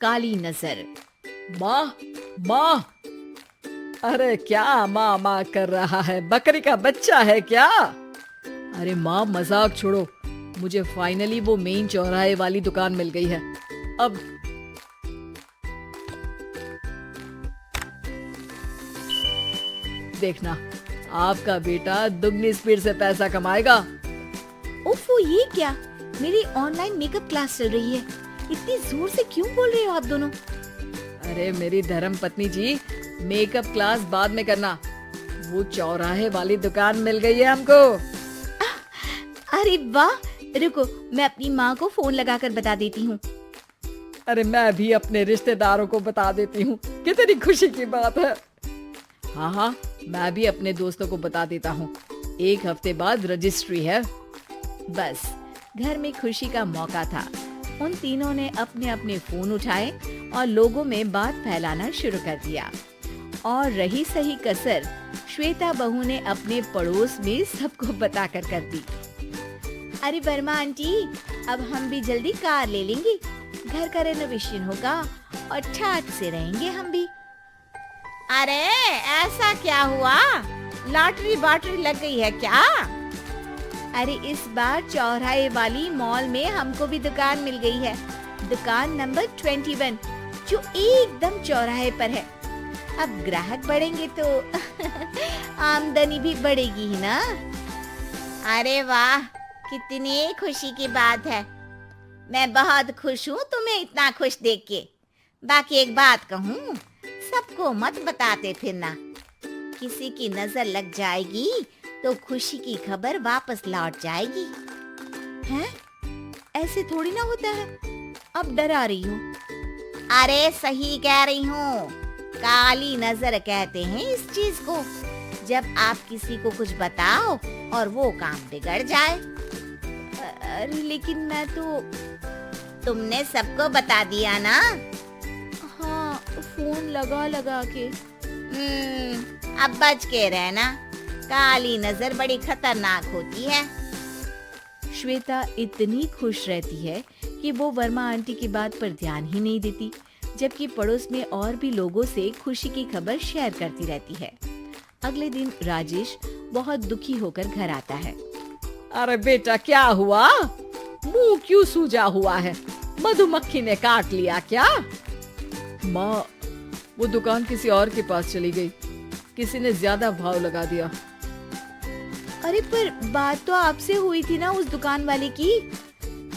काली नजर। माँ, माँ, अरे क्या माँ माँ कर रहा है? बकरी का बच्चा है क्या? अरे माँ, मजाक छोड़ो। मुझे फाइनली वो मेन चौराहे वाली दुकान मिल गई है। अब देखना, आपका बेटा दुगनी स्पीड से पैसा कमाएगा। ओफो, ये क्या? मेरी ऑनलाइन मेकअप क्लास चल रही है। इतनी जोर से क्यों बोल रहे हो आप दोनों? अरे मेरी धर्म पत्नी जी, मेकअप क्लास बाद में करना। वो चौराहे वाली दुकान मिल गई है हमको। अरे वाह, रुको, मैं अपनी माँ को फोन लगाकर बता देती हूँ। अरे मैं भी अपने रिश्तेदारों को बता देती हूँ। कितनी खुशी की बात है। हाँ हाँ, मैं भी अपने दोस्तों को बता देता हूँ। 1 हफ्ते बाद रजिस्ट्री है। बस, घर में खुशी का मौका था। उन तीनों ने अपने अपने फोन उठाए और लोगों में बात फैलाना शुरू कर दिया। और रही सही कसर, श्वेता बहू ने अपने पड़ोस में सबको बताकर कर दी। अरे वर्मा आंटी, अब हम भी जल्दी कार ले लेंगे। घर का रेनोवेशन होगा और ठाट से रहेंगे हम भी। अरे ऐसा क्या हुआ? लॉटरी बाटरी लग गई है क्या? अरे इस बार चौराहे वाली मॉल में हमको भी दुकान मिल गई है। दुकान नंबर 21, जो एकदम चौराहे पर है। अब ग्राहक बढ़ेंगे तो आमदनी भी बढ़ेगी ही ना। अरे वाह, कितनी खुशी की बात है। मैं बहुत खुश हूँ तुम्हें इतना खुश देख के। बाकी एक बात कहूँ, सबको मत बताते फिरना। किसी की नजर लग जाएगी तो खुशी की खबर वापस लौट जाएगी। हैं? ऐसे थोड़ी ना होता है। अब डरा रही हूँ। अरे सही कह रही हूँ, काली नजर कहते हैं इस चीज को। जब आप किसी को कुछ बताओ और वो काम बिगड़ जाए। अरे लेकिन मैं तो... तुमने सबको बता दिया ना? हाँ, फोन लगा लगा के। अब बच के रहना, काली नजर बड़ी खतरनाक होती है। श्वेता इतनी खुश रहती है कि वो वर्मा आंटी की बात पर ध्यान ही नहीं देती, जबकि पड़ोस में और भी लोगों से खुशी की खबर शेयर करती रहती है। अगले दिन राजेश बहुत दुखी होकर घर आता है। अरे बेटा, क्या हुआ? मुंह क्यों सूजा हुआ है? मधुमक्खी ने काट लिया क्या? माँ, वो दुकान किसी और के पास चली गई। किसी ने ज्यादा भाव लगा दिया। अरे पर बात तो आपसे हुई थी ना उस दुकान वाले की।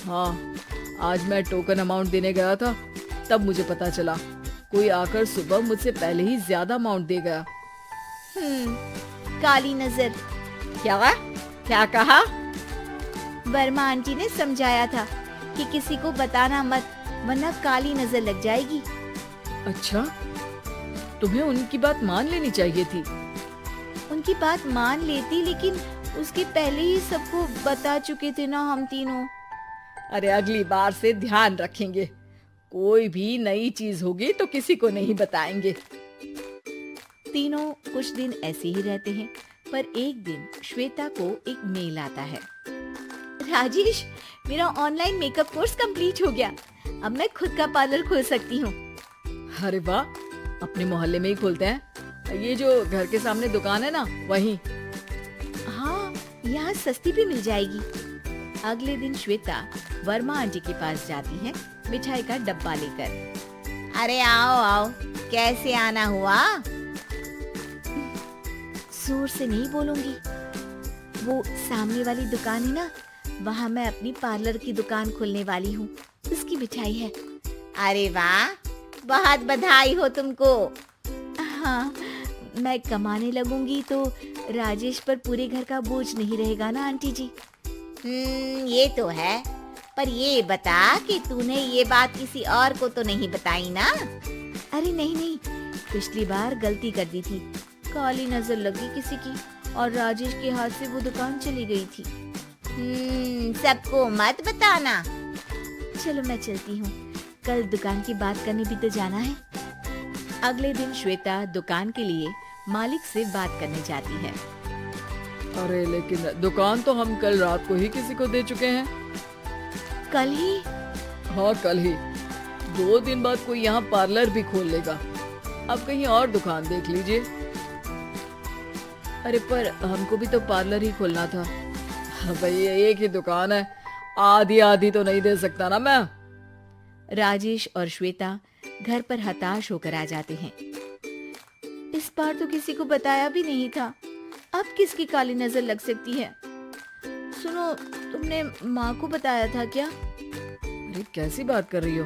हाँ, आज मैं टोकन अमाउंट देने गया था, तब मुझे पता चला। कोई आकर सुबह मुझसे पहले ही ज्यादा अमाउंट दे गया। काली नजर। क्या कहा? वर्मा आंटी ने समझाया था कि किसी को बताना मत, वरना काली नजर लग जाएगी। अच्छा, तुम्हें उनकी बात मान लेनी चाहिए थी। उनकी बात मान लेती, लेकिन उसके पहले ही सबको बता चुके थे ना हम तीनों। अरे अगली बार से ध्यान रखेंगे। कोई भी नई चीज होगी तो किसी को नहीं बताएंगे। तीनों कुछ दिन ऐसे ही रहते हैं, पर एक दिन श्वेता को एक मेल आता है। राजेश, मेरा ऑनलाइन मेकअप कोर्स कंप्लीट हो गया। अब मैं खुद का पार्लर खोल सकती हूँ। अरे वाह, अपने मोहल्ले में ही खोलते हैं। ये जो घर के सामने दुकान है ना, वहीं। हाँ, यहाँ सस्ती भी मिल जाएगी। अगले दिन श्वेता वर्मा आंटी के पास जाती है मिठाई का डब्बा लेकर। अरे आओ आओ, कैसे आना हुआ? जोर से नहीं बोलूंगी। वो सामने वाली दुकान है ना, वहाँ मैं अपनी पार्लर की दुकान खोलने वाली हूँ। उसकी मिठाई है। अरे वाह, बहुत बधाई हो तुमको। हाँ, मैं कमाने लगूंगी तो राजेश पर पूरे घर का बोझ नहीं रहेगा ना आंटी जी। ये तो है, पर ये बता कि तूने ये बात किसी और को तो नहीं बताई ना? अरे नहीं नहीं, पिछली बार गलती कर दी थी। काली नजर लगी किसी की और राजेश के हाथ से वो दुकान चली गई थी। सबको मत बताना। चलो मैं चलती हूँ, कल दुकान की बात करने भी तो जाना है। अगले दिन श्वेता दुकान के लिए मालिक से बात करने जाती है। अरे लेकिन दुकान तो हम कल रात को ही किसी को दे चुके हैं। कल ही? हाँ, कल ही। 2 दिन बाद कोई यहाँ पार्लर भी खोल लेगा। अब कहीं और दुकान देख लीजिए। अरे पर हमको भी तो पार्लर ही खोलना था। भाई एक ही दुकान है, आधी आधी तो नहीं दे सकता ना मैं। राजेश और श्वेता घर पर हताश होकर आ जाते हैं। इस बार तो किसी को बताया भी नहीं था, अब किसकी काली नजर लग सकती है। सुनो, तुमने माँ को बताया था क्या? अरे कैसी बात कर रही हो,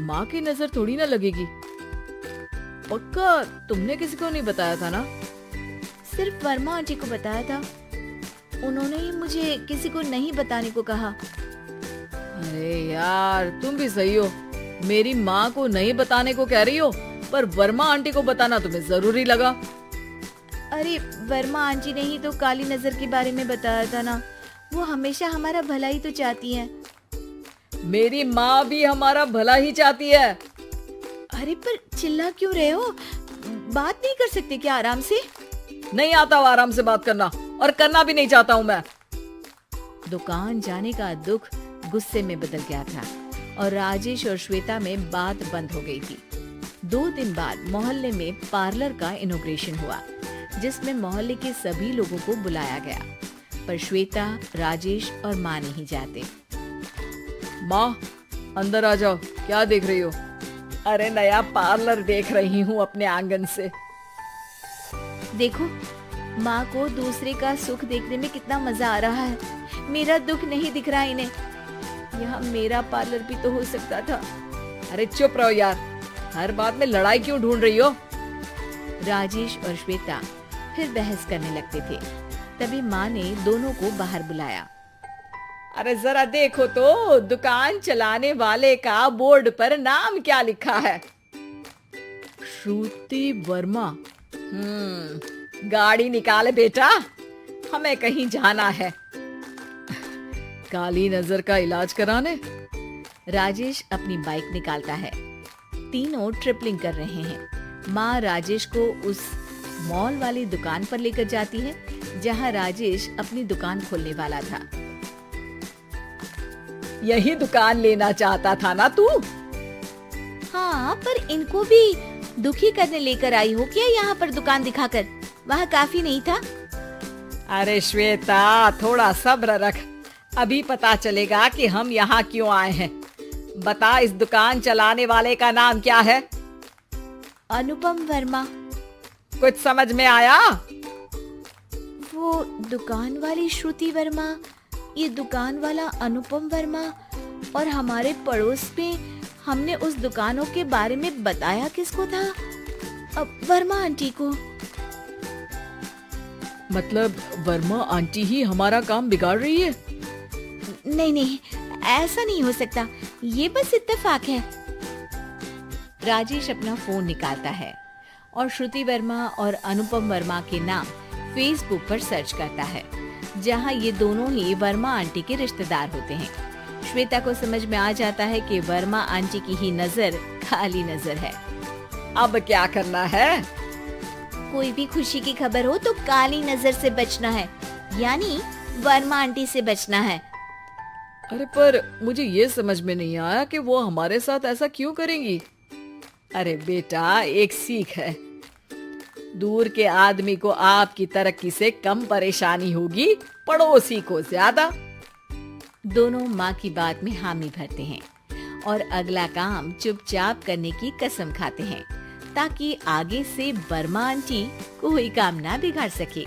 माँ की नजर थोड़ी ना लगेगी। पक्का तुमने किसी को नहीं बताया था ना? सिर्फ वर्मा आंटी को बताया था, उन्होंने ही मुझे किसी को नहीं बताने को कहा। अरे यार तुम भी सही हो, मेरी माँ को नहीं बताने को कह रही हो, पर वर्मा आंटी को बताना तुम्हें जरूरी लगा। अरे वर्मा आंटी ने ही तो काली नजर के बारे में बताया था ना, वो हमेशा हमारा भला ही तो चाहती है। मेरी माँ भी हमारा भला ही चाहती है। अरे पर चिल्ला क्यों रहे हो, बात नहीं कर सकते क्या आराम से? नहीं आता वो आराम से बात करना, और करना भी नहीं चाहता हूँ मैं। दुकान जाने का दुख गुस्से में बदल गया था और राजेश और श्वेता में बात बंद हो गई थी। 2 दिन बाद मोहल्ले में पार्लर का इनॉग्रेशन हुआ, जिसमें मोहल्ले के सभी लोगों को बुलाया गया, पर श्वेता, राजेश और माँ नहीं जाते। माँ अंदर आ जाओ, क्या देख रही हो? अरे नया पार्लर देख रही हूँ अपने आंगन से। देखो, माँ को दूसरे का सुख देखने में कितना मजा आ रहा है, मेरा दुख नहीं दिख रहा इन्हें। यहाँ मेरा पार्लर भी तो हो सकता था। अरे चुप रहो यार, हर बात में लड़ाई क्यों ढूंढ रही हो? राजेश और श्वेता फिर बहस करने लगते थे। तभी माँ ने दोनों को बाहर बुलाया। अरे जरा देखो तो, दुकान चलाने वाले का बोर्ड पर नाम क्या लिखा है? श्रुति वर्मा। गाड़ी निकाले बेटा, हमें कहीं जाना है। काली नजर का इलाज कराने। राजेश अपनी बाइक निकालता है। तीनों ट्रिपलिंग कर रहे हैं। माँ राजेश को उस मॉल वाली दुकान पर लेकर जाती है जहाँ राजेश अपनी दुकान खोलने वाला था। यही दुकान लेना चाहता था ना तू? हाँ, पर इनको भी दुखी करने लेकर आई हो क्या यहाँ पर दुकान दिखाकर? वहाँ काफी नहीं था? अरे श्वेता थोड़ा सब्र रख, अभी पता चलेगा कि हम यहाँ क्यों आए हैं। बता, इस दुकान चलाने वाले का नाम क्या है? अनुपम वर्मा। कुछ समझ में आया? वो दुकान वाली श्रुति वर्मा, ये दुकान वाला अनुपम वर्मा, और हमारे पड़ोस में हमने उस दुकानों के बारे में बताया किसको था? अब वर्मा आंटी को। मतलब वर्मा आंटी ही हमारा काम बिगाड़ रही है? नहीं नहीं, ऐसा नहीं हो सकता, ये बस इत्तेफाक है। राजेश अपना फोन निकालता है और श्रुति वर्मा और अनुपम वर्मा के नाम फेसबुक पर सर्च करता है, जहां ये दोनों ही वर्मा आंटी के रिश्तेदार होते हैं। श्वेता को समझ में आ जाता है कि वर्मा आंटी की ही नजर काली नजर है। अब क्या करना है? कोई भी खुशी की खबर हो तो काली नजर से बचना है, यानी वर्मा आंटी से बचना है। अरे पर मुझे ये समझ में नहीं आया कि वो हमारे साथ ऐसा क्यों करेंगी। अरे बेटा, एक सीख है, दूर के आदमी को आपकी तरक्की से कम परेशानी होगी, पड़ोसी को ज्यादा। दोनों माँ की बात में हामी भरते हैं और अगला काम चुपचाप करने की कसम खाते हैं, ताकि आगे से वर्मा आंटी कोई काम ना बिगाड़ सके।